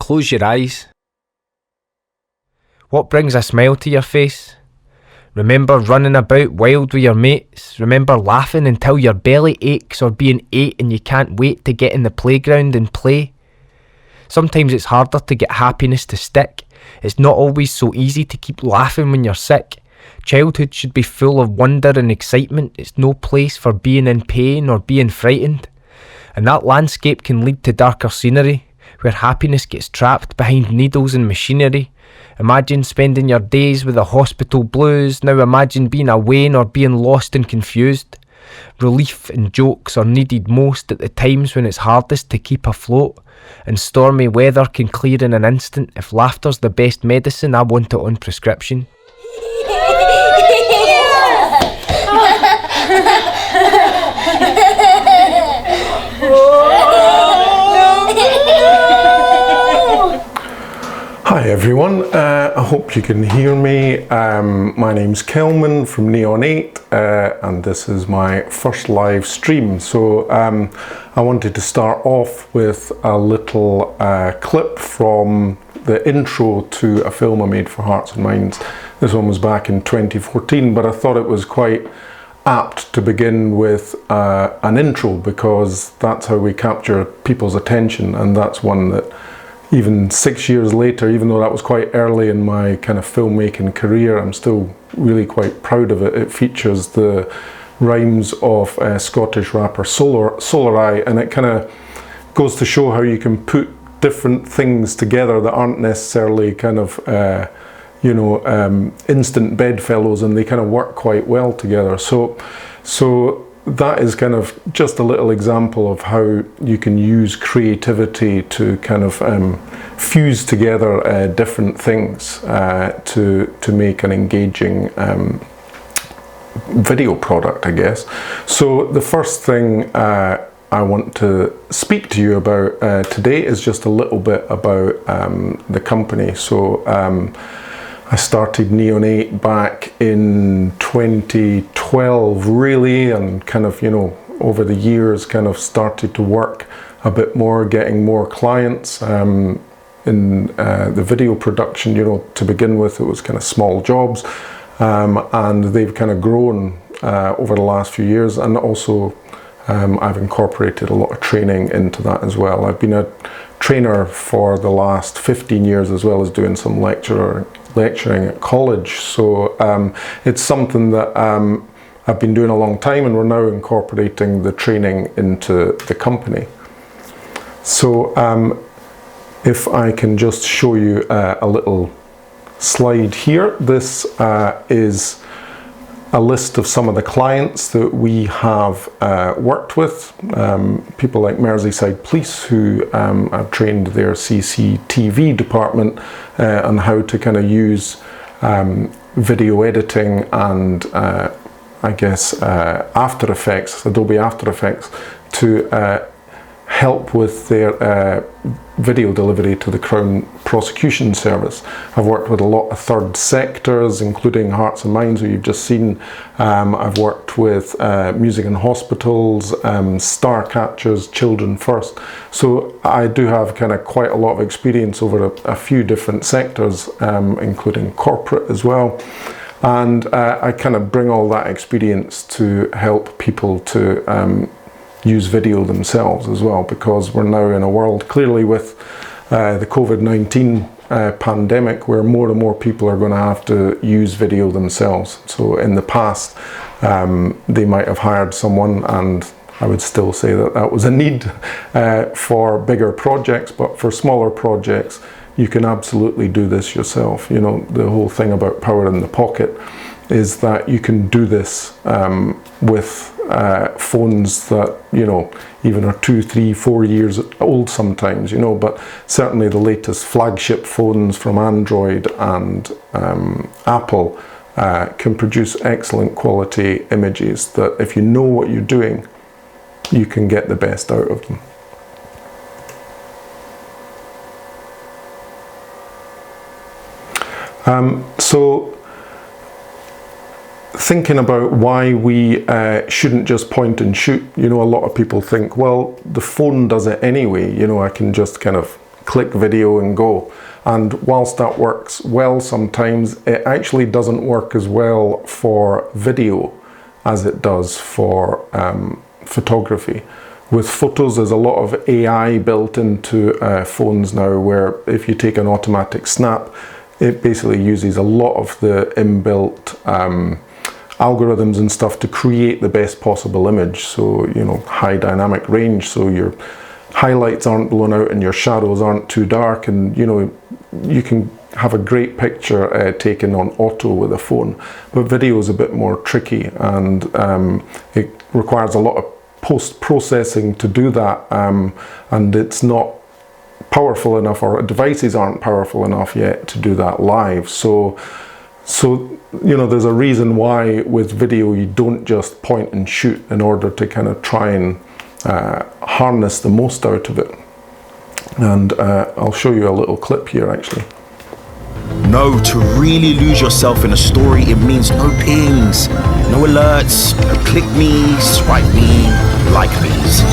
close your eyes. What brings a smile to your face? Remember running about wild with your mates? Remember laughing until your belly aches, or being 8 and you can't wait to get in the playground and play? Sometimes it's harder to get happiness to stick. It's not always so easy to keep laughing when you're sick. Childhood should be full of wonder and excitement. It's no place for being in pain or being frightened. And that landscape can lead to darker scenery, where happiness gets trapped behind needles and machinery. Imagine spending your days with the hospital blues. Now imagine being away or being lost and confused. Relief and jokes are needed most at the times when it's hardest to keep afloat. And stormy weather can clear in an instant. If laughter's the best medicine, I want it on prescription. Hi everyone, I hope you can hear me. My name's Kelman from Neon 8 and this is my first live stream. So I wanted to start off with a little clip from the intro to a film I made for Hearts and Minds. This one was back in 2014, but I thought it was quite apt to begin with an intro, because that's how we capture people's attention, and that's one that even 6 years later, even though that was quite early in my kind of filmmaking career, I'm still really quite proud of it. It features the rhymes of Scottish rapper Solarai, and it kind of goes to show how you can put different things together that aren't necessarily kind of instant bedfellows, and they kind of work quite well together. So that is kind of just a little example of how you can use creativity to kind of fuse together different things to make an engaging video product, I guess. So the first thing I want to speak to you about today is just a little bit about the company. So I started Neon 8 back in 2012 really, and kind of, over the years kind of started to work a bit more, getting more clients in the video production. To begin with, it was kind of small jobs, and they've kind of grown over the last few years, and also I've incorporated a lot of training into that as well. I've been a trainer for the last 15 years, as well as doing some lecturing at college. So it's something that I've been doing a long time, and we're now incorporating the training into the company. So if I can just show you a little slide here. This is a list of some of the clients that we have worked with. People like Merseyside Police, who have trained their CCTV department on how to kind of use video editing and I guess After Effects, Adobe After Effects, to help with their video delivery to the Crown Prosecution Service. I've worked with a lot of third sectors, including Hearts and Minds, who you've just seen. I've worked with music and hospitals, star catchers, Children First. So I do have kind of quite a lot of experience over a few different sectors, including corporate as well. And I kind of bring all that experience to help people to use video themselves as well, because we're now in a world, clearly with the COVID-19 pandemic, where more and more people are going to have to use video themselves. So in the past, they might have hired someone, and I would still say that that was a need for bigger projects, but for smaller projects, you can absolutely do this yourself. The whole thing about power in the pocket is that you can do this with phones that even are 2, 3, 4 years old sometimes, but certainly the latest flagship phones from Android and Apple can produce excellent quality images that, if you know what you're doing, you can get the best out of them. So thinking about why we shouldn't just point and shoot, a lot of people think, well, the phone does it anyway, I can just kind of click video and go. And whilst that works well sometimes, it actually doesn't work as well for video as it does for photography. With photos, there's a lot of AI built into phones now, where if you take an automatic snap, it basically uses a lot of the inbuilt algorithms and stuff to create the best possible image. So, you know, high dynamic range, so your highlights aren't blown out and your shadows aren't too dark, and you know, you can have a great picture taken on auto with a phone. But video is a bit more tricky, and it requires a lot of post-processing to do that, and it's not powerful enough, or devices aren't powerful enough yet to do that live. So you know, there's a reason why with video you don't just point and shoot, in order to kind of try and harness the most out of it. And I'll show you a little clip here actually. No, to really lose yourself in a story, it means no pings, no alerts, no click me, swipe me, like me's.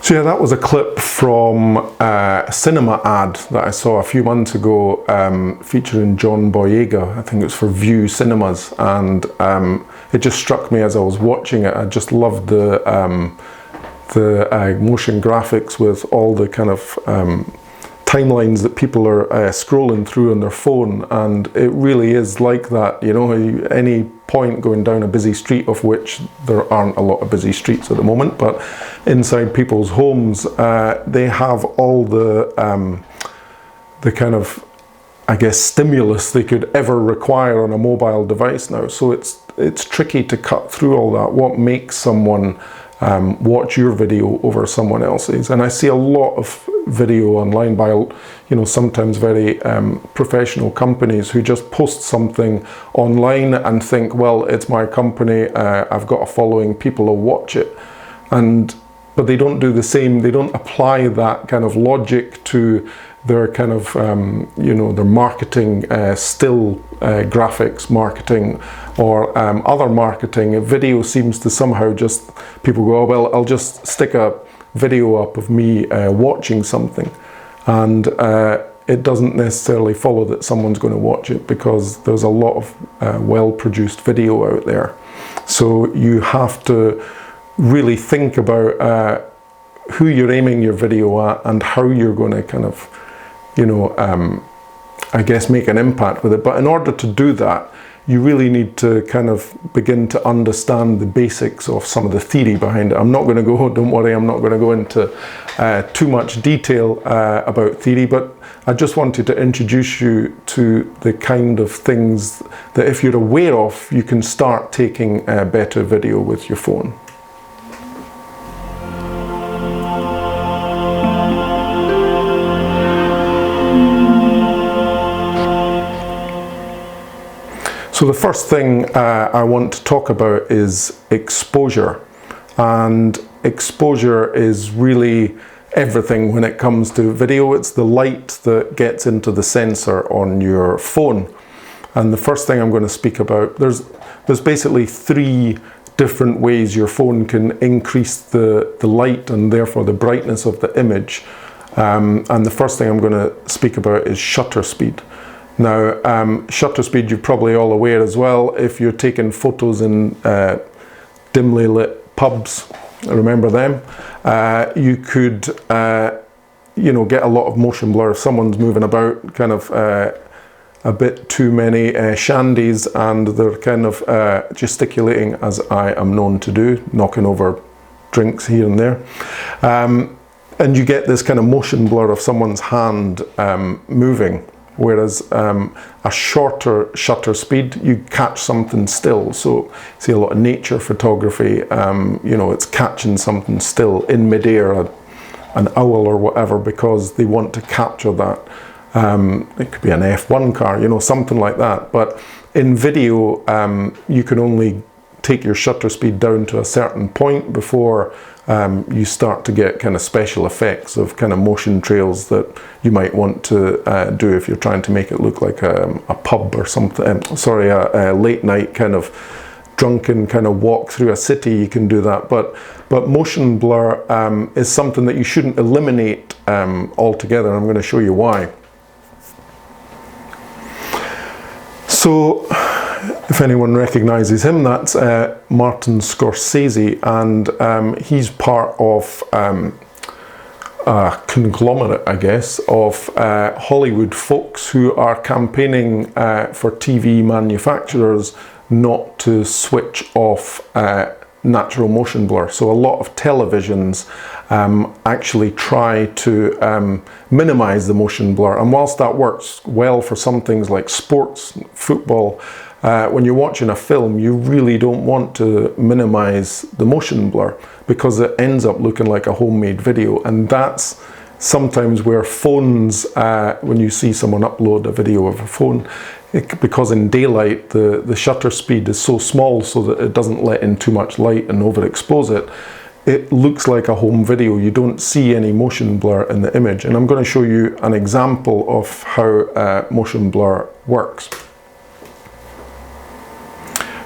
So yeah, that was a clip from a cinema ad that I saw a few months ago, featuring John Boyega. I think it was for View Cinemas, and it just struck me as I was watching it. I just loved the motion graphics with all the kind of timelines that people are scrolling through on their phone, and it really is like that. You know, any point going down a busy street, of which there aren't a lot of busy streets at the moment, but inside people's homes, they have all the kind of, I guess, stimulus they could ever require on a mobile device now. So it's tricky to cut through all that. What makes someone watch your video over someone else's? And I see a lot of video online by, you know, sometimes very professional companies who just post something online and think, well, it's my company, I've got a following, people will watch it. But they don't do the same. They don't apply that kind of logic to their kind of, you know, their marketing, still graphics marketing, or other marketing. A video seems to somehow just, people go, oh, well, I'll just stick a video up of me watching something. And it doesn't necessarily follow that someone's going to watch it, because there's a lot of well-produced video out there. So you have to really think about who you're aiming your video at, and how you're going to kind of, you know, I guess make an impact with it. But in order to do that, you really need to kind of begin to understand the basics of some of the theory behind it. I'm not going to go, don't worry, I'm not going to go into too much detail about theory, but I just wanted to introduce you to the kind of things that if you're aware of, you can start taking better video with your phone. So the first thing I want to talk about is exposure. And exposure is really everything when it comes to video. It's the light that gets into the sensor on your phone. And the first thing I'm going to speak about, there's basically three different ways your phone can increase the light and therefore the brightness of the image. And the first thing I'm going to speak about is shutter speed. Now, shutter speed, you're probably all aware as well. If you're taking photos in dimly lit pubs, remember them, you could, you know, get a lot of motion blur if someone's moving about, kind of a bit too many shandies, and they're kind of gesticulating, as I am known to do, knocking over drinks here and there. And you get this kind of motion blur of someone's hand moving. Whereas a shorter shutter speed, you catch something still. So see a lot of nature photography, you know, it's catching something still in midair, an owl or whatever, because they want to capture that. It could be an F1 car, you know, something like that. But in video, you can only take your shutter speed down to a certain point before you start to get kind of special effects of kind of motion trails that you might want to do if you're trying to make it look like a pub or something, sorry, a late night kind of drunken kind of walk through a city, you can do that. But motion blur is something that you shouldn't eliminate altogether. I'm going to show you why. So, if anyone recognises him, that's Martin Scorsese, and he's part of a conglomerate, I guess, of Hollywood folks who are campaigning for TV manufacturers not to switch off natural motion blur. So a lot of televisions actually try to minimize the motion blur, and whilst that works well for some things like sports, football, when you're watching a film, you really don't want to minimize the motion blur because it ends up looking like a homemade video. And that's sometimes where phones, when you see someone upload a video of a phone, because in daylight the shutter speed is so small so that it doesn't let in too much light and overexpose it, it looks like a home video. You don't see any motion blur in the image. And I'm going to show you an example of how motion blur works.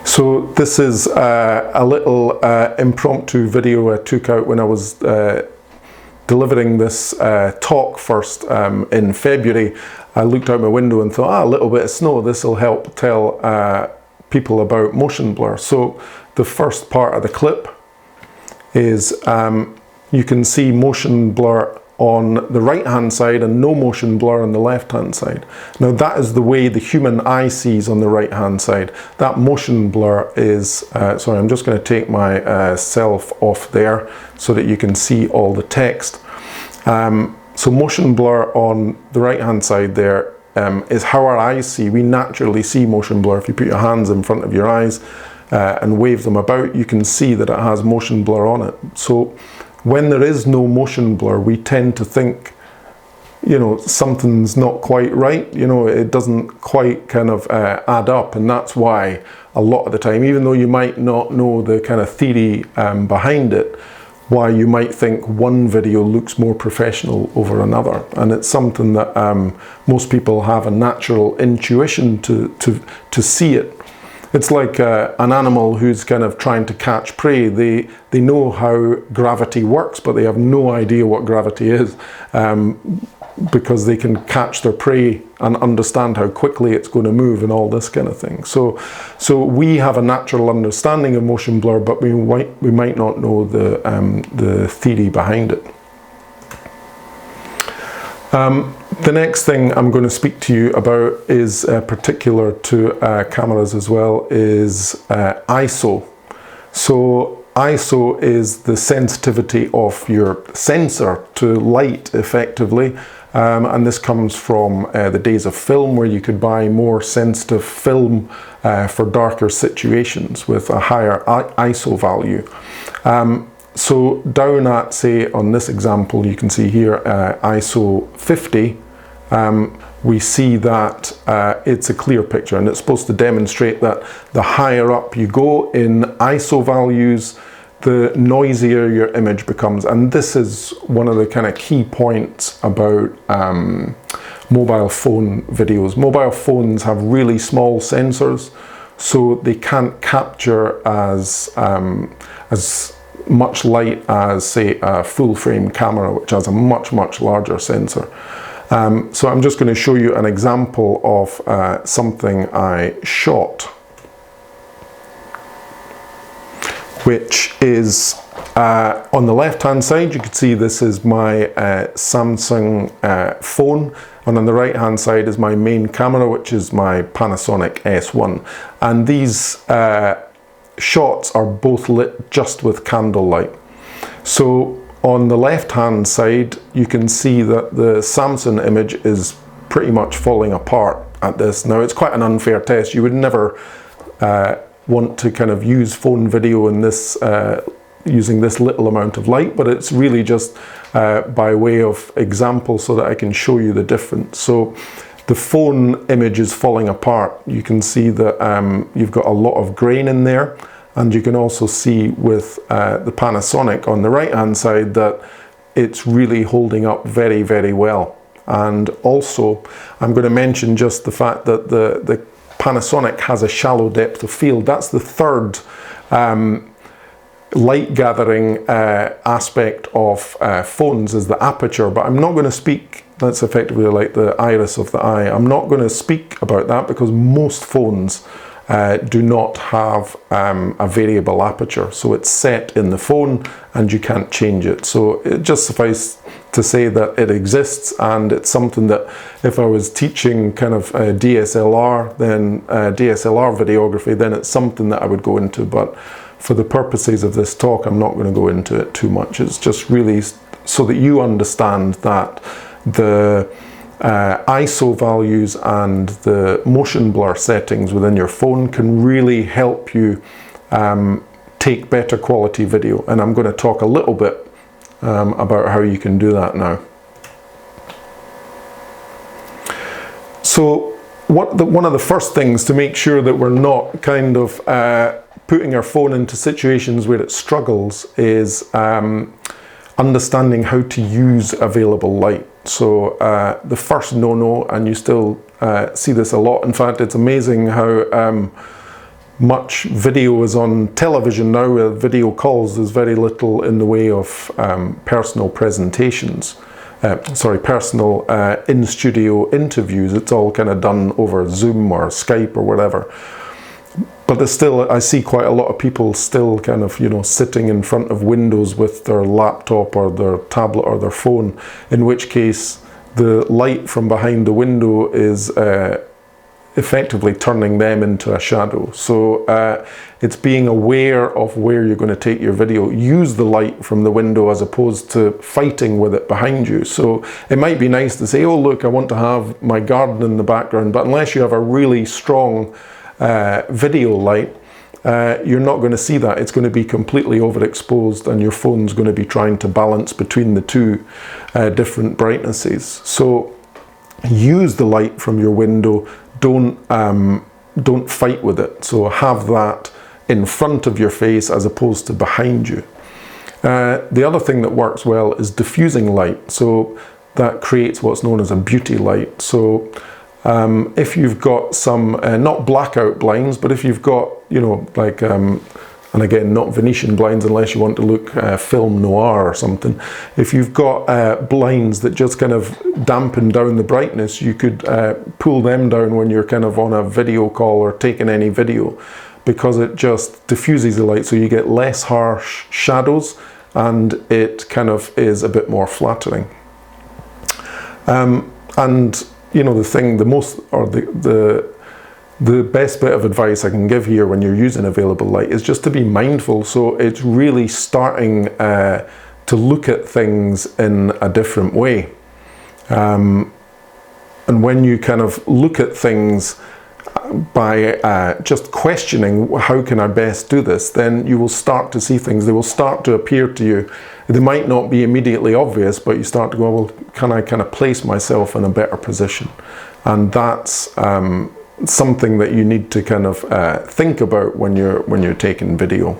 So this is a little impromptu video I took out when I was delivering this talk first in February. I looked out my window and thought, a little bit of snow, this will help tell people about motion blur. So the first part of the clip is you can see motion blur on the right hand side and no motion blur on the left hand side. Now that is the way the human eye sees on the right hand side. That motion blur is, sorry, I'm just going to take myself off there so that you can see all the text. So motion blur on the right hand side there is how our eyes see. We naturally see motion blur. If you put your hands in front of your eyes and wave them about, you can see that it has motion blur on it. So when there is no motion blur, we tend to think, you know, something's not quite right, you know, it doesn't quite kind of add up. And that's why a lot of the time, even though you might not know the kind of theory behind it, why you might think one video looks more professional over another. And it's something that most people have a natural intuition to see it. It's like an animal who's kind of trying to catch prey. They know how gravity works, but they have no idea what gravity is because they can catch their prey and understand how quickly it's going to move and all this kind of thing. So we have a natural understanding of motion blur, but we might not know the theory behind it. The next thing I'm going to speak to you about is particular to cameras as well, is ISO. So ISO is the sensitivity of your sensor to light effectively, and this comes from the days of film where you could buy more sensitive film for darker situations with a higher ISO value. So down at, say, on this example, you can see here ISO 50, we see that it's a clear picture, and it's supposed to demonstrate that the higher up you go in ISO values, the noisier your image becomes. And this is one of the kind of key points about mobile phone videos. Mobile phones have really small sensors, so they can't capture as much light as, say, a full frame camera, which has a much larger sensor. So I'm just going to show you an example of something I shot, which is on the left hand side. You can see this is my Samsung phone, and on the right hand side is my main camera, which is my Panasonic S1. And these shots are both lit just with candlelight. So on the left hand side, you can see that the Samsung image is pretty much falling apart at this. Now, it's quite an unfair test. You would never want to kind of use phone video in this using this little amount of light, but it's really just by way of example so that I can show you the difference. So the phone image is falling apart. You can see that you've got a lot of grain in there. And you can also see with the Panasonic on the right hand side that it's really holding up very well. And also I'm going to mention just the fact that the Panasonic has a shallow depth of field. That's the third light gathering aspect of phones, is the aperture, but I'm not going to speak, that's effectively like the iris of the eye. I'm not going to speak about that because most phones do not have a variable aperture, so it's set in the phone and you can't change it. So it just suffices to say that it exists, and it's something that if I was teaching kind of DSLR, then DSLR videography, then it's something that I would go into. But for the purposes of this talk, I'm not going to go into it too much. It's just really so that you understand that the ISO values and the motion blur settings within your phone can really help you take better quality video. And I'm going to talk a little bit about how you can do that now. So one of the first things to make sure that we're not kind of putting our phone into situations where it struggles is understanding how to use available light. So the first no-no, and you still see this a lot. In fact, it's amazing how much video is on television now. With video calls, there's very little in the way of personal presentations. Personal in-studio interviews. It's all kind of done over Zoom or Skype or whatever. But there's still, I see quite a lot of people still kind of, sitting in front of windows with their laptop or their tablet or their phone, in which case the light from behind the window is effectively turning them into a shadow. So it's being aware of where you're going to take your video. Use the light from the window as opposed to fighting with it behind you. So it might be nice to say, oh look, I want to have my garden in the background, but unless you have a really strong video light, you're not going to see that. It's going to be completely overexposed, and your phone's going to be trying to balance between the two different brightnesses. So use the light from your window. Don't fight with it. So have that in front of your face as opposed to behind you. The other thing that works well is diffusing light. So that creates what's known as a beauty light. So if you've got some, not blackout blinds, but if you've got, and again, not Venetian blinds unless you want to look film noir or something. If you've got blinds that just kind of dampen down the brightness, you could pull them down when you're kind of on a video call or taking any video, because it just diffuses the light so you get less harsh shadows and it kind of is a bit more flattering. And the best bit of advice I can give here when you're using available light is just to be mindful. So it's really starting to look at things in a different way. And when you kind of look at things by just questioning, how can I best do this, then you will start to see things. They will start to appear to you. They might not be immediately obvious, but you start to go, well, can I kind of place myself in a better position? And that's something that you need to kind of think about when you're taking video.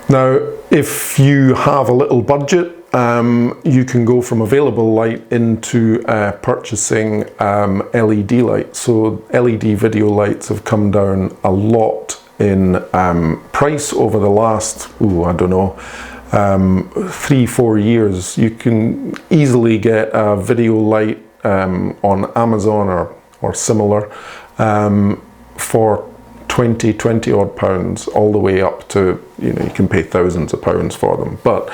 Now, if you have a little budget, you can go from available light into purchasing LED lights. So LED video lights have come down a lot in price over the last, 3-4 years. You can easily get a video light on Amazon or similar for 20 odd pounds, all the way up to, you can pay thousands of pounds for them. But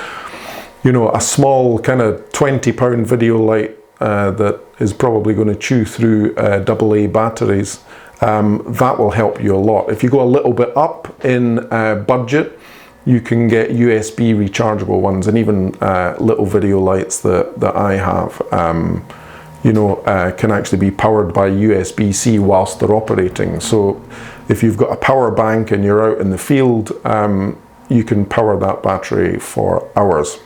a small kind of £20 video light that is probably going to chew through AA batteries, that will help you a lot. If you go a little bit up in budget, you can get USB rechargeable ones, and even little video lights that I have, can actually be powered by USB-C whilst they're operating. So if you've got a power bank and you're out in the field, you can power that battery for hours.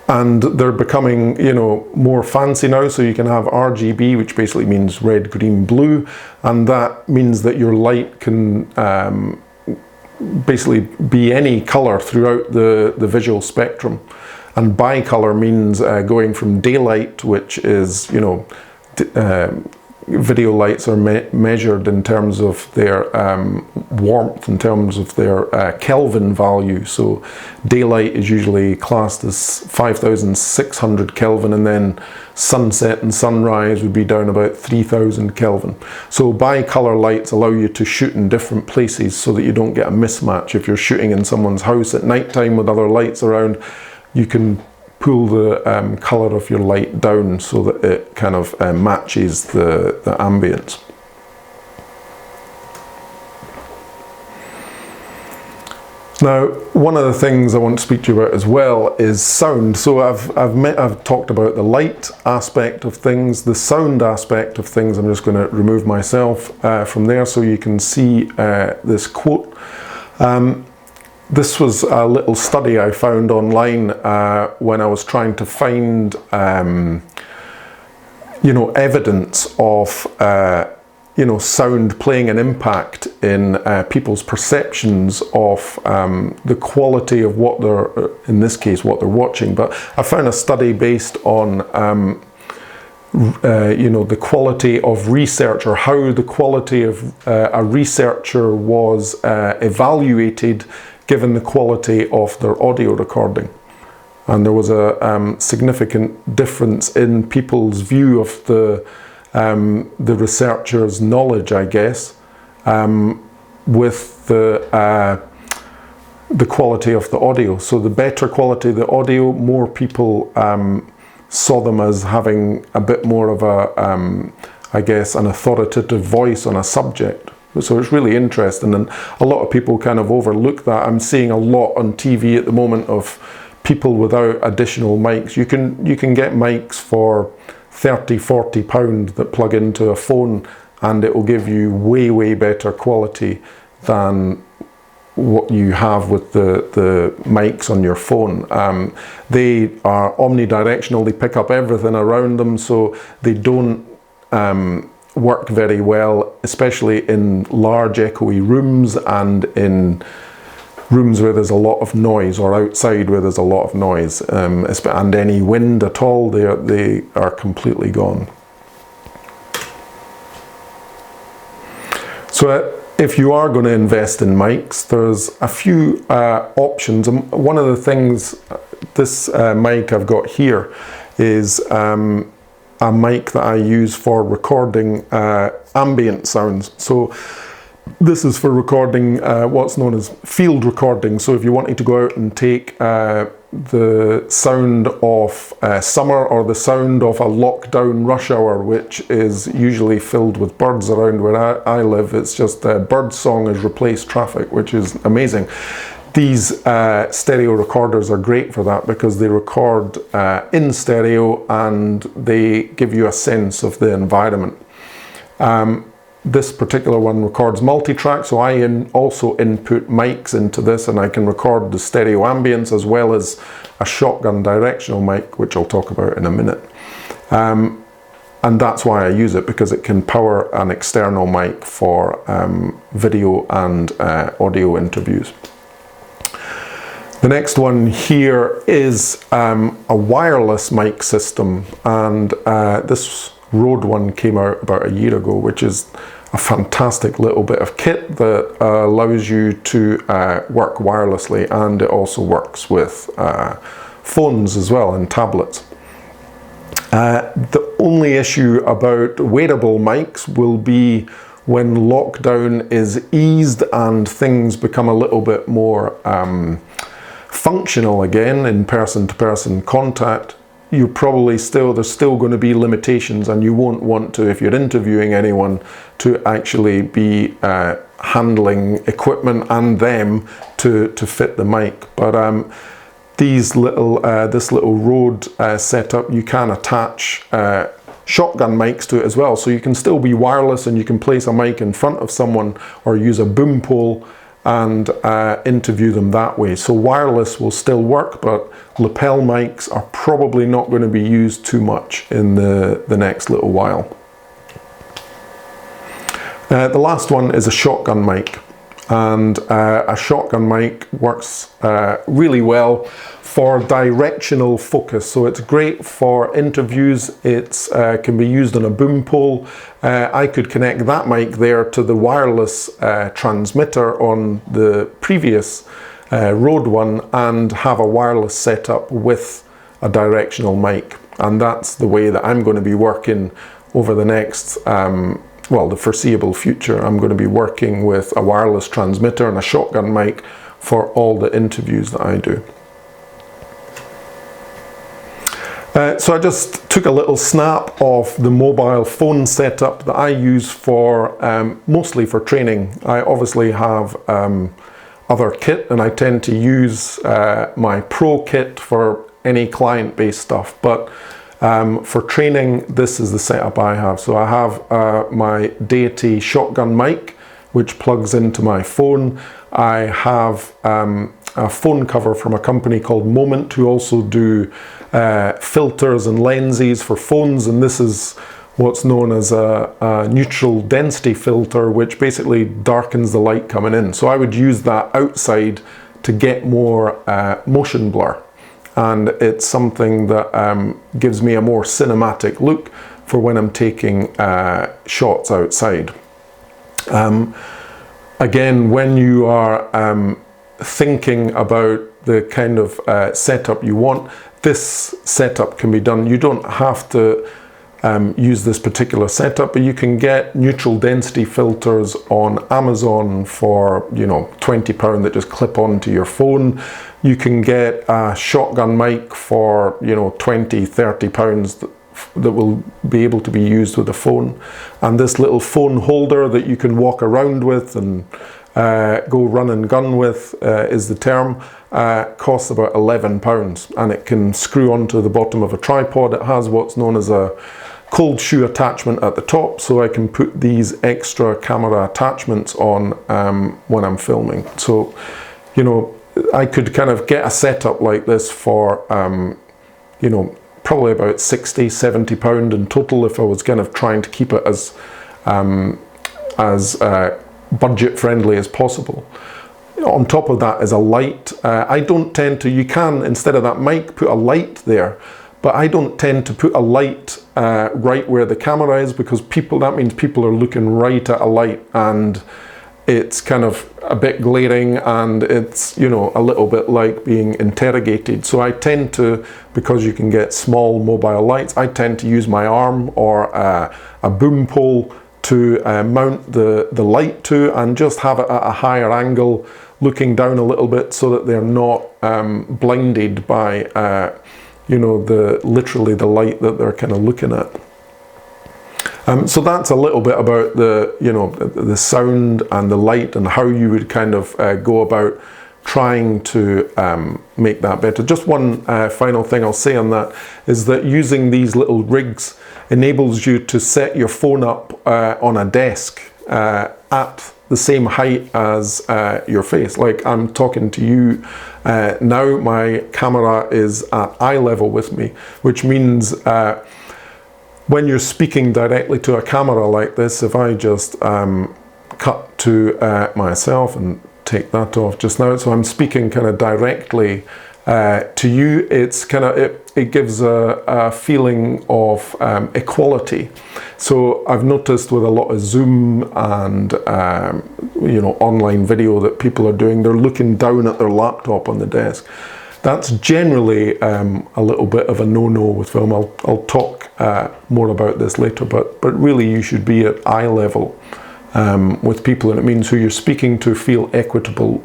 And they're becoming, more fancy now, so you can have RGB, which basically means red, green, blue, and that means that your light can basically be any color throughout the visual spectrum. And bicolor means going from daylight, which is, you know, video lights are measured in terms of their warmth, in terms of their Kelvin value. So daylight is usually classed as 5,600 Kelvin, and then sunset and sunrise would be down about 3,000 Kelvin. So bicolor lights allow you to shoot in different places so that you don't get a mismatch. If you're shooting in someone's house at night time with other lights around, you can pull the colour of your light down so that it kind of matches the ambience. Now, one of the things I want to speak to you about as well is sound. So I've talked about the light aspect of things, the sound aspect of things. I'm just going to remove myself from there so you can see this quote. This was a little study I found online when I was trying to find, you know, evidence of, you know, sound playing an impact in people's perceptions of the quality of what they're, in this case, what they're watching. But I found a study based on, you know, the quality of research, or how the quality of a researcher was evaluated given the quality of their audio recording. And there was a significant difference in people's view of the researcher's knowledge, I guess, with the quality of the audio. So the better quality of the audio, more people saw them as having a bit more of a, I guess, an authoritative voice on a subject. So it's really interesting, and a lot of people kind of overlook that. I'm seeing a lot on TV at the moment of people without additional mics. You can get mics for £30–40 that plug into a phone, and it will give you way better quality than what you have with the mics on your phone. They are omnidirectional, they pick up everything around them, so they don't work very well, especially in large echoey rooms and in rooms where there's a lot of noise, or outside where there's a lot of noise, and any wind at all, they are completely gone. So if you are going to invest in mics, there's a few options. And one of the things, this mic I've got here is a mic that I use for recording ambient sounds. So this is for recording what's known as field recording. So if you wanted to go out and take the sound of summer, or the sound of a lockdown rush hour, which is usually filled with birds around where I live, it's just bird song has replaced traffic, which is amazing. These stereo recorders are great for that because they record in stereo and they give you a sense of the environment. This particular one records multi-track, so I also input mics into this, and I can record the stereo ambience as well as a shotgun directional mic, which I'll talk about in a minute. And that's why I use it, because it can power an external mic for video and audio interviews. The next one here is a wireless mic system, and this Rode one came out about a year ago, which is a fantastic little bit of kit that allows you to work wirelessly, and it also works with phones as well, and tablets. The only issue about wearable mics will be when lockdown is eased and things become a little bit more functional again in person-to-person contact. You're probably there's still going to be limitations, and you won't want to, if you're interviewing anyone, to actually be handling equipment and them to fit the mic. But this little Rode setup, you can attach shotgun mics to it as well, so you can still be wireless, and you can place a mic in front of someone or use a boom pole and interview them that way. So wireless will still work, but lapel mics are probably not going to be used too much in the next little while. The last one is a shotgun mic, and a shotgun mic works really well for directional focus. So it's great for interviews. It's can be used on a boom pole. I could connect that mic there to the wireless transmitter on the previous Rode one and have a wireless setup with a directional mic. And that's the way that I'm going to be working over the next, well, the foreseeable future. I'm going to be working with a wireless transmitter and a shotgun mic for all the interviews that I do. So I just took a little snap of the mobile phone setup that I use for mostly for training. I obviously have other kit, and I tend to use my pro kit for any client-based stuff, but for training, this is the setup I have. So I have my deity shotgun mic, which plugs into my phone. I have a phone cover from a company called Moment, who also do filters and lenses for phones, and this is what's known as a neutral density filter, which basically darkens the light coming in. So I would use that outside to get more motion blur, and it's something that gives me a more cinematic look for when I'm taking shots outside. Again, when you are thinking about the kind of setup you want, this setup can be done. You don't have to use this particular setup, but you can get neutral density filters on Amazon for, you know, £20 that just clip onto your phone. You can get a shotgun mic for, you know, £20–30 that will be able to be used with a phone. And this little phone holder that you can walk around with and go run and gun with is the term, costs about £11, and it can screw onto the bottom of a tripod. It has what's known as a cold shoe attachment at the top, so I can put these extra camera attachments on when I'm filming. So, you know, I could kind of get a setup like this for, you know, probably about £60–70 in total if I was kind of trying to keep it as budget friendly as possible. On top of that is a light. I don't tend to, you can, instead of that mic, put a light there, but I don't tend to put a light right where the camera is, because that means people are looking right at a light, and it's kind of a bit glaring, and it's, you know, a little bit like being interrogated. So I tend to, because you can get small mobile lights, I tend to use my arm or a boom pole to mount the light to, and just have it at a higher angle, looking down a little bit, so that they're not blinded by you know, literally the light that they're kind of looking at. So that's a little bit about the, you know, the sound and the light, and how you would kind of go about trying to make that better. Just one final thing I'll say on that is that using these little rigs enables you to set your phone up on a desk at the same height as your face. Like I'm talking to you now, my camera is at eye level with me, which means when you're speaking directly to a camera like this, if I just cut to myself and take that off just now, so I'm speaking kind of directly to you, it's kind of, it gives a feeling of equality. So I've noticed with a lot of Zoom and you know, online video that people are doing, they're looking down at their laptop on the desk. That's generally a little bit of a no-no with film. I'll talk more about this later, but really you should be at eye level with people, and it means who you're speaking to feel equitable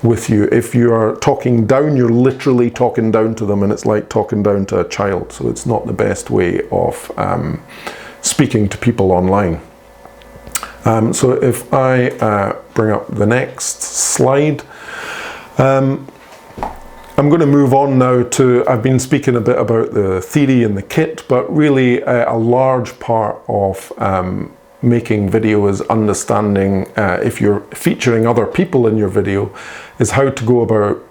with you. If you are talking down, you're literally talking down to them, and it's like talking down to a child. So it's not the best way of speaking to people online. So if I bring up the next slide, I'm going to move on now to, I've been speaking a bit about the theory and the kit, but really a large part of making video is understanding, if you're featuring other people in your video, is how to go about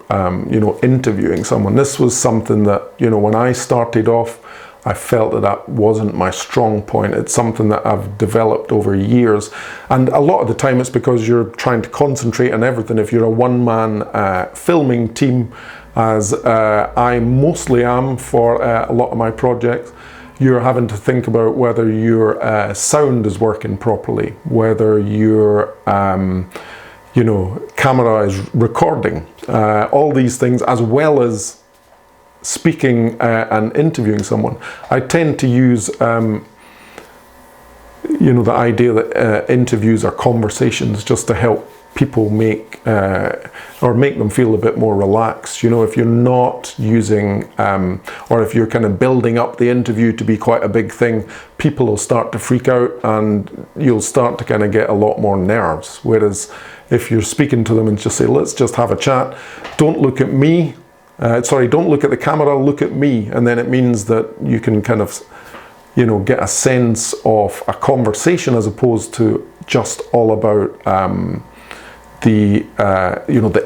you know, interviewing someone. This was something that, you know, when I started off, I felt that that wasn't my strong point. It's something that I've developed over years. And a lot of the time it's because you're trying to concentrate on everything. If you're a one-man filming team, as I mostly am for a lot of my projects, you're having to think about whether your sound is working properly, whether your camera is recording, all these things, as well as speaking and interviewing someone. I tend to use the idea that interviews are conversations, just to help people make them feel a bit more relaxed. If you're not using or if you're kind of building up the interview to be quite a big thing, people will start to freak out and you'll start to kind of get a lot more nerves. Whereas if you're speaking to them and just say, let's just have a chat, don't look at me, don't look at the camera, look at me, and then it means that you can kind of get a sense of a conversation as opposed to just all about the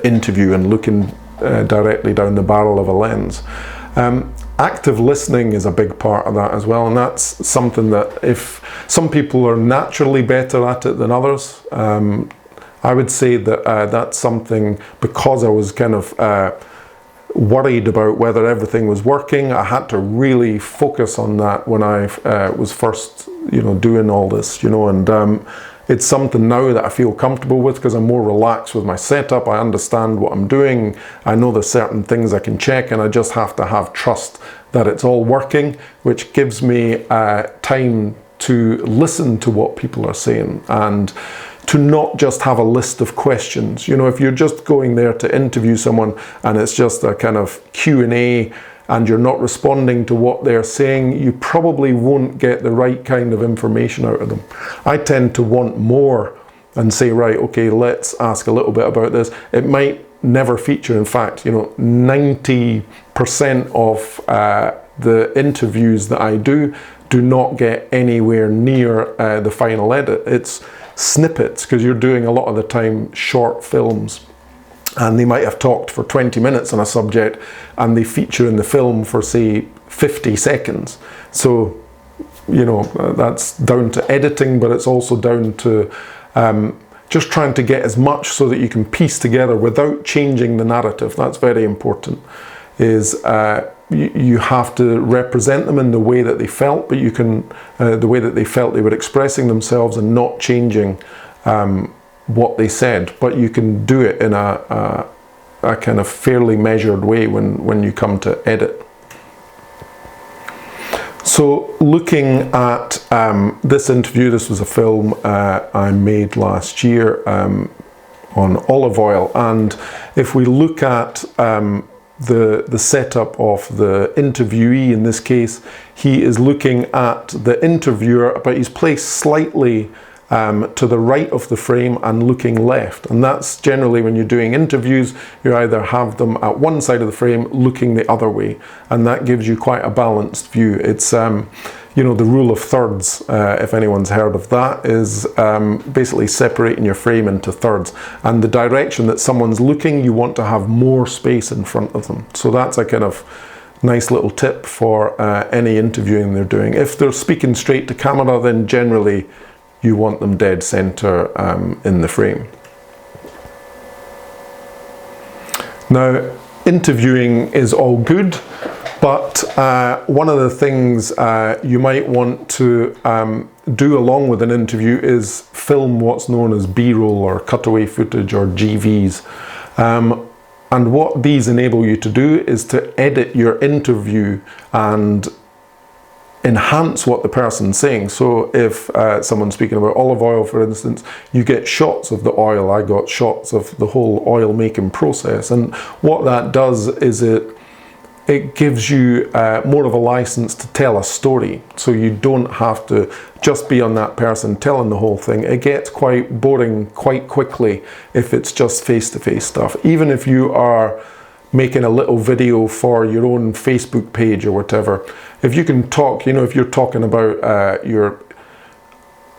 interview and looking directly down the barrel of a lens. Active listening is a big part of that as well, and that's something that if some people are naturally better at it than others, I would say that that's something, because I was kind of worried about whether everything was working, I had to really focus on that when I was first doing all this, and it's something now that I feel comfortable with because I'm more relaxed with my setup. I understand what I'm doing. I know there's certain things I can check, and I just have to have trust that it's all working, which gives me time to listen to what people are saying and to not just have a list of questions. If you're just going there to interview someone and it's just a kind of Q&A and you're not responding to what they're saying, you probably won't get the right kind of information out of them. I tend to want more and say, right, okay, let's ask a little bit about this. It might never feature. In fact, 90% of the interviews that I do not get anywhere near the final edit. It's snippets, because you're doing a lot of the time short films, and they might have talked for 20 minutes on a subject and they feature in the film for, say, 50 seconds. So, that's down to editing, but it's also down to just trying to get as much so that you can piece together without changing the narrative. That's very important, is you have to represent them in the way that they felt, but you can, the way that they felt they were expressing themselves and not changing what they said, but you can do it in a kind of fairly measured way when you come to edit. So looking at this interview, this was a film I made last year on olive oil, and if we look at the setup of the interviewee, in this case, he is looking at the interviewer, but he's placed slightly to the right of the frame and looking left. And that's generally, when you're doing interviews, you either have them at one side of the frame looking the other way, and that gives you quite a balanced view. It's the rule of thirds, if anyone's heard of that, is basically separating your frame into thirds, and the direction that someone's looking, you want to have more space in front of them. So that's a kind of nice little tip for any interviewing they're doing. If they're speaking straight to camera, then generally you want them dead center in the frame. Now, interviewing is all good, but one of the things you might want to do along with an interview is film what's known as B-roll or cutaway footage or GVs. And what these enable you to do is to edit your interview and enhance what the person's saying. So if someone's speaking about olive oil, for instance, you get shots of the oil. I got shots of the whole oil making process, and what that does is it gives you more of a license to tell a story. So you don't have to just be on that person telling the whole thing. It gets quite boring quite quickly if it's just face-to-face stuff. Even if you are making a little video for your own Facebook page or whatever, if you can talk, if you're talking about your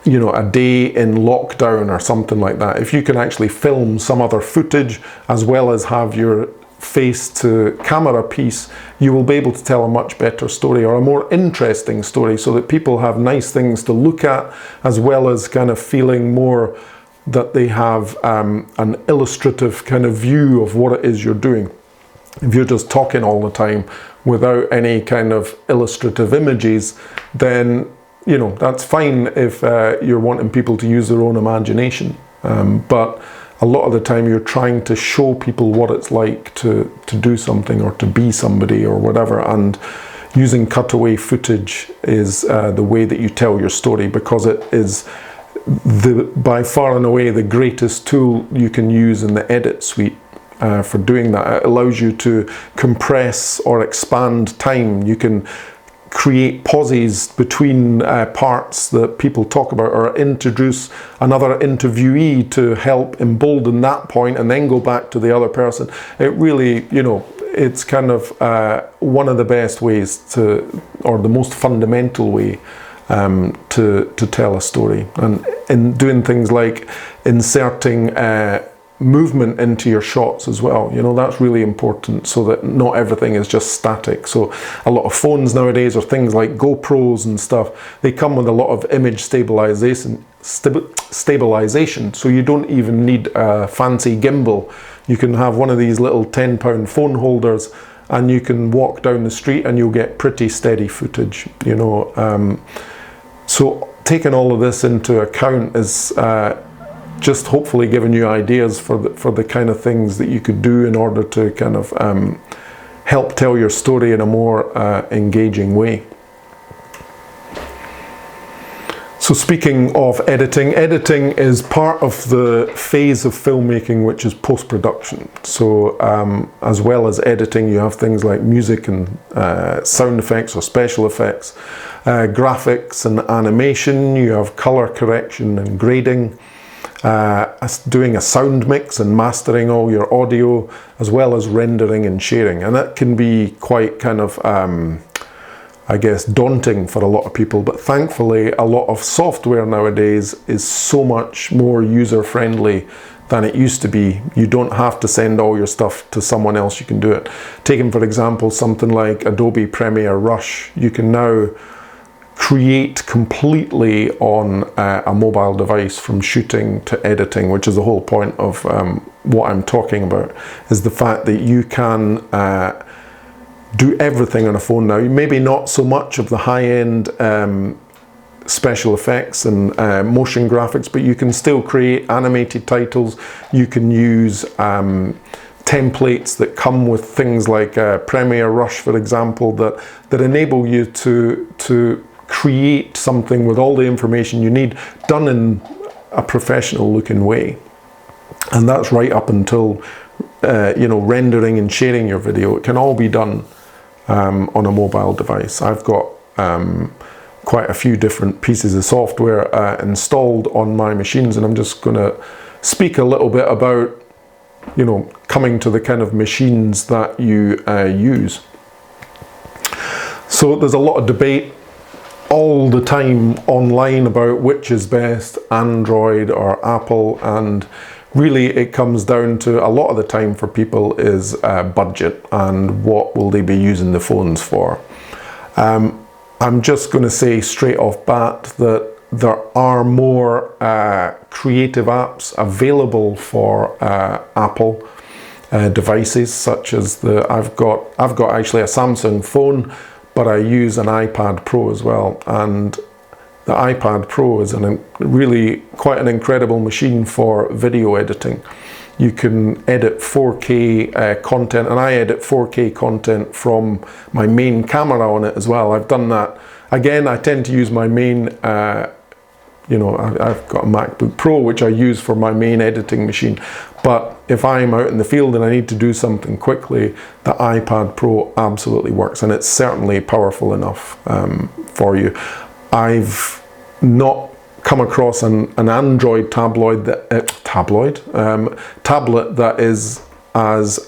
a day in lockdown or something like that, if you can actually film some other footage as well as have your face to camera piece, you will be able to tell a much better story, or a more interesting story, so that people have nice things to look at, as well as kind of feeling more that they have an illustrative kind of view of what it is you're doing. If you're just talking all the time without any kind of illustrative images, then you know that's fine if you're wanting people to use their own imagination, but a lot of the time you're trying to show people what it's like to do something, or to be somebody, or whatever, and using cutaway footage is the way that you tell your story, because it is by far and away the greatest tool you can use in the edit suite for doing that. It allows you to compress or expand time. You can create pauses between parts that people talk about, or introduce another interviewee to help embolden that point, and then go back to the other person. It really, you know, it's kind of one of the best ways to, or the most fundamental way to tell a story. And in doing things like inserting movement into your shots as well, you know, that's really important, so that not everything is just static. So a lot of phones nowadays, or things like GoPros and stuff, they come with a lot of image stabilization, so you don't even need a fancy gimbal. You can have one of these little £10 phone holders, and you can walk down the street and you'll get pretty steady footage, you know. So taking all of this into account is just hopefully giving you ideas for the kind of things that you could do in order to kind of help tell your story in a more engaging way. So speaking of editing, editing is part of the phase of filmmaking which is post-production. So as well as editing, you have things like music and sound effects or special effects, graphics and animation, you have color correction and grading, doing a sound mix and mastering all your audio, as well as rendering and sharing. And that can be quite kind of I guess daunting for a lot of people, but thankfully a lot of software nowadays is so much more user-friendly than it used to be. You don't have to send all your stuff to someone else, you can do it. Taking for example something like Adobe Premiere Rush, you can now create completely on a mobile device, from shooting to editing, which is the whole point of what I'm talking about, is the fact that you can do everything on a phone now. Maybe not so much of the high-end special effects and motion graphics, but you can still create animated titles. You can use templates that come with things like Premiere Rush, for example, that enable you to create something with all the information you need, done in a professional looking way. And that's right up until you know, rendering and sharing your video. It can all be done on a mobile device. I've got quite a few different pieces of software installed on my machines, and I'm just going to speak a little bit about, you know, coming to the kind of machines that you use. So there's a lot of debate all the time online about which is best, Android or Apple, and really it comes down to, a lot of the time for people, is budget and what will they be using the phones for. I'm just going to say straight off bat that there are more creative apps available for Apple devices, such as I've got actually a Samsung phone, but I use an iPad Pro as well, and the iPad Pro is really quite an incredible machine for video editing. You can edit 4K content, and I edit 4K content from my main camera on it as well. I've done that. Again, I tend to use my main, you know, I've got a MacBook Pro which I use for my main editing machine. But if I'm out in the field and I need to do something quickly, the iPad Pro absolutely works, and it's certainly powerful enough for you. I've not come across an Android tablet that is as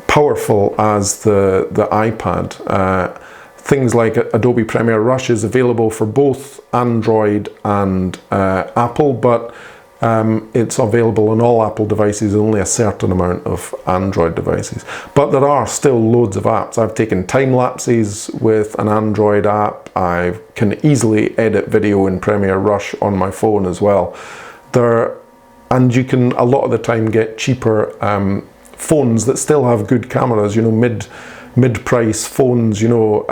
powerful as the iPad. Things like Adobe Premiere Rush is available for both Android and Apple, but It's available on all Apple devices, only a certain amount of Android devices. But there are still loads of apps. I've taken time lapses with an Android app. I can easily edit video in Premiere Rush on my phone as well. And you can a lot of the time get cheaper phones that still have good cameras. You know, mid-price phones, you know,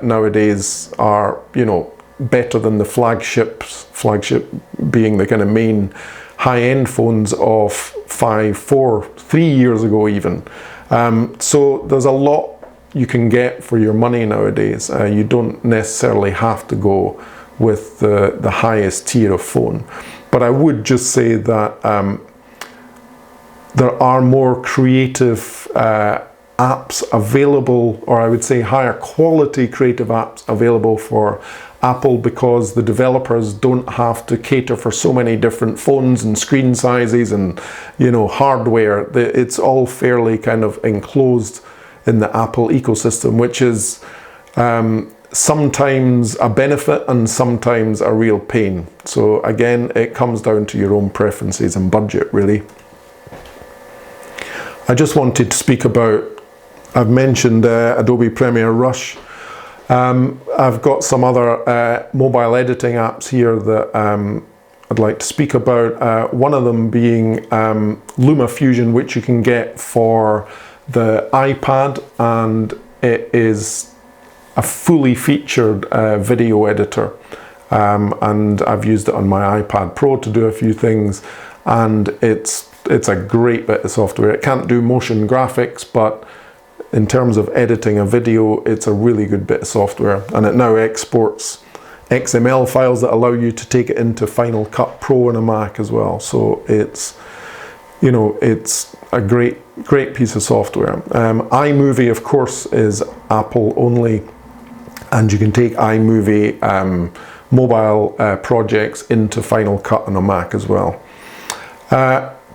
nowadays are, you know, better than the flagships. Flagship being the kind of main high-end phones of 3 years ago even. So there's a lot you can get for your money nowadays. You don't necessarily have to go with the highest tier of phone. But I would just say that there are more creative apps available, or I would say higher quality creative apps available for Apple, because the developers don't have to cater for so many different phones and screen sizes and, you know, hardware. It's all fairly kind of enclosed in the Apple ecosystem, which is sometimes a benefit and sometimes a real pain. So again, it comes down to your own preferences and budget, really. I just wanted to speak about, I've mentioned Adobe Premiere Rush. I've got some other mobile editing apps here that I'd like to speak about. One of them being LumaFusion, which you can get for the iPad, and it is a fully featured video editor. And I've used it on my iPad Pro to do a few things, and it's a great bit of software. It can't do motion graphics, but in terms of editing a video, it's a really good bit of software, and it now exports XML files that allow you to take it into Final Cut Pro on a Mac as well. So it's, you know, it's a great piece of software. iMovie, of course, is Apple only, and you can take iMovie mobile projects into Final Cut on a Mac as well.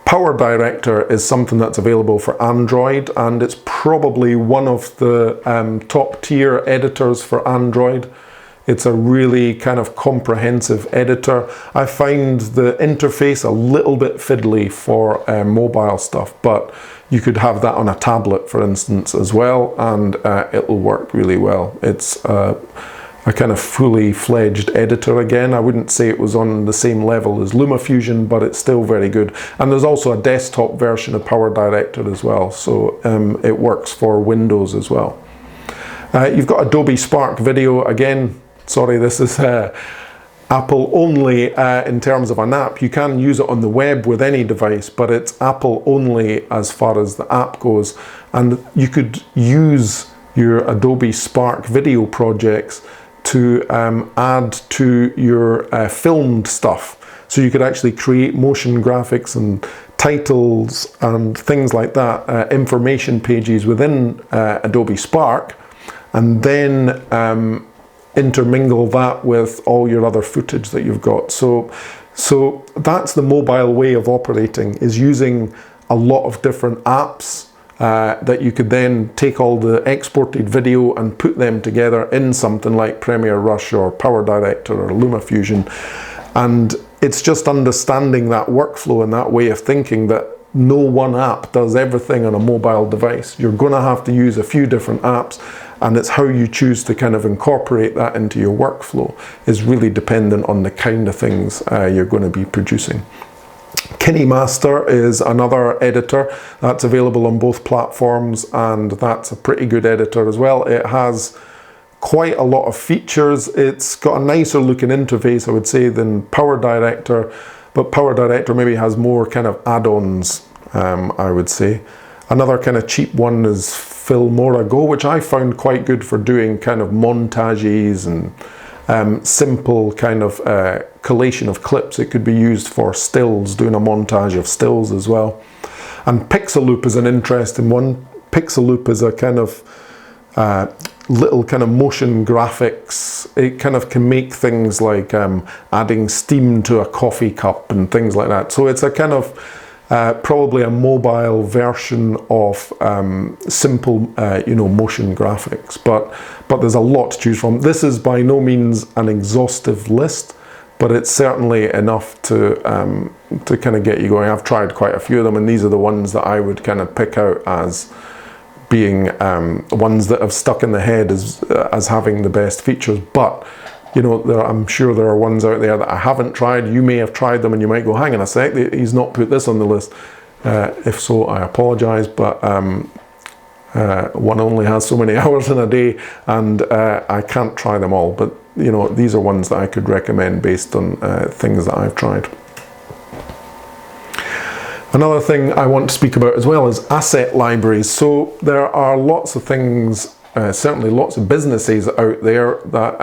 Power Director is something that's available for Android, and it's probably one of the top tier editors for Android. It's a really kind of comprehensive editor. I find the interface a little bit fiddly for mobile stuff, but you could have that on a tablet, for instance, as well, and it'll work really well. It's a kind of fully fledged editor again. I wouldn't say it was on the same level as LumaFusion, but it's still very good. And there's also a desktop version of Power Director as well, so it works for Windows as well. You've got Adobe Spark Video. Again, sorry, this is Apple only in terms of an app. You can use it on the web with any device, but it's Apple only as far as the app goes. And you could use your Adobe Spark Video projects to add to your filmed stuff. So you could actually create motion graphics and titles and things like that, information pages within Adobe Spark, and then intermingle that with all your other footage that you've got. So that's the mobile way of operating, is using a lot of different apps that you could then take all the exported video and put them together in something like Premiere Rush or Power Director or LumaFusion. And it's just understanding that workflow and that way of thinking that no one app does everything on a mobile device. You're going to have to use a few different apps, and it's how you choose to kind of incorporate that into your workflow is really dependent on the kind of things you're going to be producing. KineMaster is another editor that's available on both platforms, and that's a pretty good editor as well. It has quite a lot of features. It's got a nicer looking interface, I would say, than Power Director, but Power Director maybe has more kind of add-ons, I would say. Another kind of cheap one is Filmora Go, which I found quite good for doing kind of montages and simple kind of collation of clips. It could be used for stills, doing a montage of stills as well. And Pixaloop is an interesting one. Pixaloop is a kind of little kind of motion graphics. It kind of can make things like adding steam to a coffee cup and things like that. So it's a kind of probably a mobile version of simple, you know, motion graphics. But there's a lot to choose from. This is by no means an exhaustive list, but it's certainly enough to kind of get you going. I've tried quite a few of them, and these are the ones that I would kind of pick out as being ones that have stuck in the head as having the best features. But you know, I'm sure there are ones out there that I haven't tried. You may have tried them and you might go, hang on a sec, he's not put this on the list. If so, I apologise, but one only has so many hours in a day, and I can't try them all. But you know, these are ones that I could recommend based on things that I've tried. Another thing I want to speak about as well is asset libraries. So there are lots of things, certainly lots of businesses out there that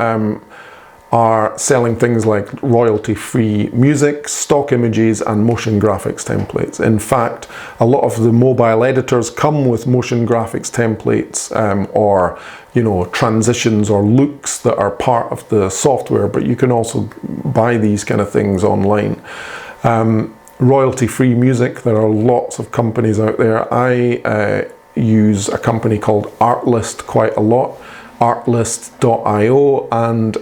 are selling things like royalty-free music, stock images, and motion graphics templates. In fact, a lot of the mobile editors come with motion graphics templates or, you know, transitions or looks that are part of the software, but you can also buy these kind of things online. Royalty-free music, there are lots of companies out there. I use a company called Artlist quite a lot, artlist.io, and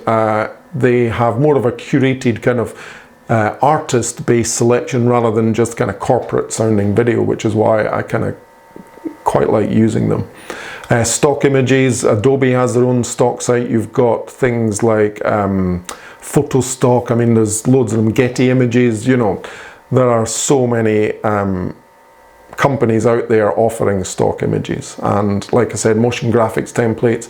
they have more of a curated kind of artist-based selection rather than just kind of corporate sounding video, which is why I kind of quite like using them. Stock images, Adobe has their own stock site. You've got things like photo stock, I mean there's loads of them, Getty Images, you know, there are so many companies out there offering stock images. And like I said, motion graphics templates.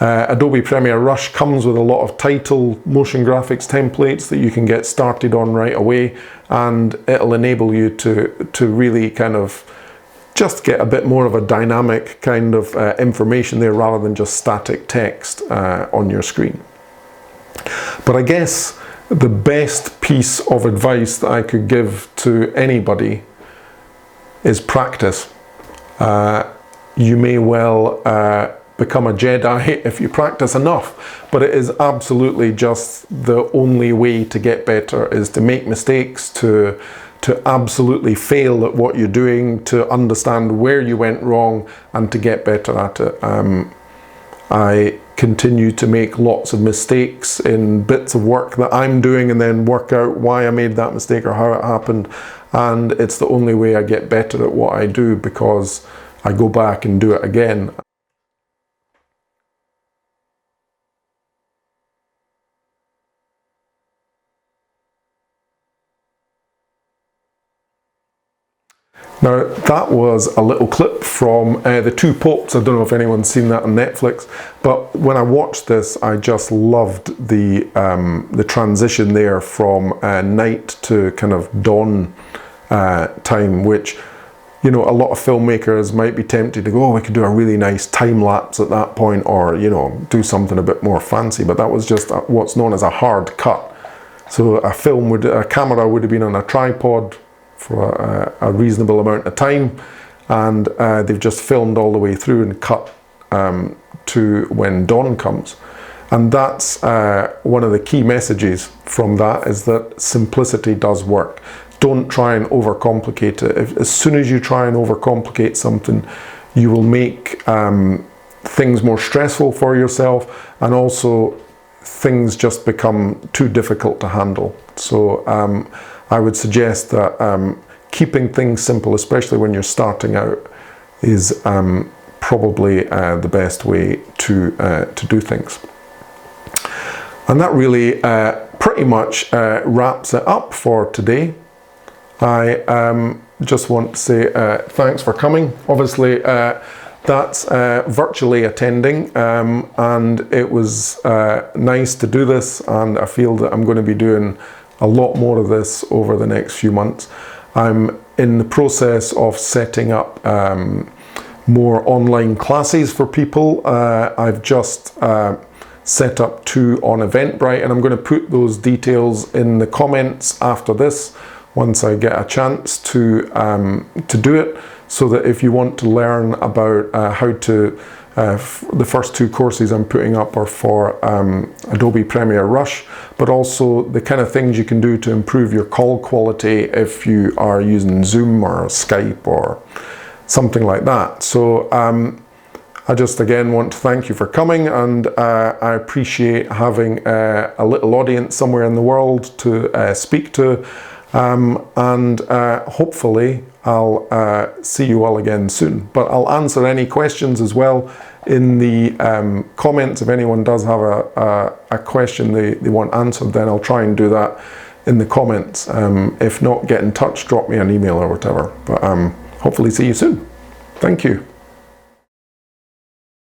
Adobe Premiere Rush comes with a lot of title motion graphics templates that you can get started on right away, and it'll enable you to really kind of just get a bit more of a dynamic kind of information there rather than just static text on your screen. But I guess the best piece of advice that I could give to anybody is practice. You may well become a Jedi if you practice enough, but it is absolutely just the only way to get better is to make mistakes, to absolutely fail at what you're doing, to understand where you went wrong, and to get better at it. I continue to make lots of mistakes in bits of work that I'm doing and then work out why I made that mistake or how it happened, and it's the only way I get better at what I do, because I go back and do it again. Now that was a little clip from The Two Popes. I don't know if anyone's seen that on Netflix, but when I watched this I just loved the transition there from night to kind of dawn time, which, you know, a lot of filmmakers might be tempted to go, oh, we could do a really nice time lapse at that point, or, you know, do something a bit more fancy, but that was just what's known as a hard cut. So a camera would have been on a tripod for a reasonable amount of time, and they've just filmed all the way through and cut to when dawn comes. And that's one of the key messages from that, is that simplicity does work. Don't try and overcomplicate it. As soon as you try and overcomplicate something, you will make things more stressful for yourself, and also things just become too difficult to handle. So I would suggest that keeping things simple, especially when you're starting out, is probably the best way to do things. And that really pretty much wraps it up for today. I just want to say thanks for coming. Obviously that's virtually attending, and it was nice to do this, and I feel that I'm going to be doing a lot more of this over the next few months. I'm in the process of setting up more online classes for people. I've just set up 2 on Eventbrite, and I'm going to put those details in the comments after this once I get a chance to do it, so that if you want to learn about how to the first 2 courses I'm putting up are for Adobe Premiere Rush, but also the kind of things you can do to improve your call quality if you are using Zoom or Skype or something like that. So I just again want to thank you for coming, and I appreciate having a little audience somewhere in the world to speak to, and hopefully I'll see you all again soon. But I'll answer any questions as well in the comments. If anyone does have a question they want answered, then I'll try and do that in the comments. If not, get in touch, drop me an email or whatever. But hopefully see you soon. Thank you.